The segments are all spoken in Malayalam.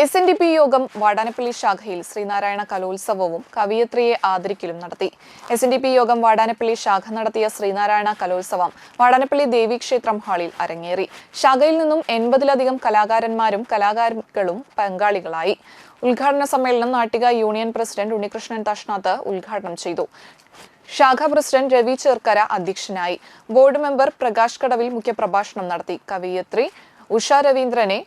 SNDP യോഗം വാടാനപ്പള്ളി ശാഖയിൽ ശ്രീനാരായണ കലോത്സവവും കവിയത്രിയെ ആദരിക്കലും നടത്തി. SNDP യോഗം വാടാനപ്പള്ളി ശാഖ നടത്തിയ ശ്രീനാരായണ കലോത്സവം വാടാനപ്പള്ളി ദേവീക്ഷേത്രം ഹാളിൽ അരങ്ങേറി. ശാഖയിൽ നിന്നും 80-ലധികം കലാകാരന്മാരും കലാകാരികളും പങ്കാളികളായി. ഉദ്ഘാടന സമ്മേളനം നാട്ടിക യൂണിയൻ പ്രസിഡന്റ് ഉണ്ണികൃഷ്ണൻ തഷ്നാത്ത് ഉദ്ഘാടനം ചെയ്തു. ശാഖാ പ്രസിഡന്റ് രവി ചേർക്കര അധ്യക്ഷനായി. ബോർഡ് മെമ്പർ പ്രകാശ് കടവിൽ മുഖ്യപ്രഭാഷണം നടത്തി. കവിയത്രി ഉഷ രവീന്ദ്രനെ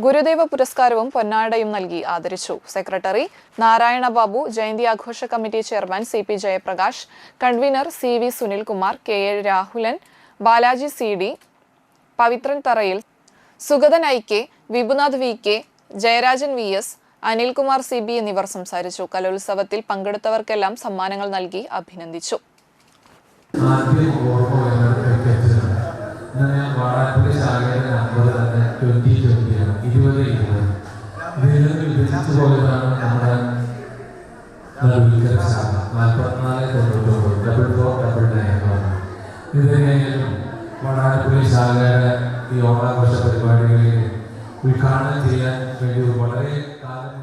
ഗുരുദേവ പുരസ്കാരവും പൊന്നാടയും നൽകി ആദരിച്ചു. സെക്രട്ടറി നാരായണ ബാബു, ജയന്തി ആഘോഷ committee chairman CP Jayaprakash, convener CV Sunilkumar, KA Rahulan, Balaji CD, Pavithran തറയിൽ, Sugathan IK, വിപുനാഥ് VK, Jayarajan VS, Anilkumar CB എന്നിവർ സംസാരിച്ചു. കലോത്സവത്തിൽ പങ്കെടുത്തവർക്കെല്ലാം സമ്മാനങ്ങൾ നൽകി അഭിനന്ദിച്ചു. വാടാനപ്പള്ളി ശാഖയുടെ ഈ ഓണാഘോഷ പരിപാടികളിൽ ഉദ്ഘാടനം ചെയ്യാൻ വേണ്ടി വളരെ കാലം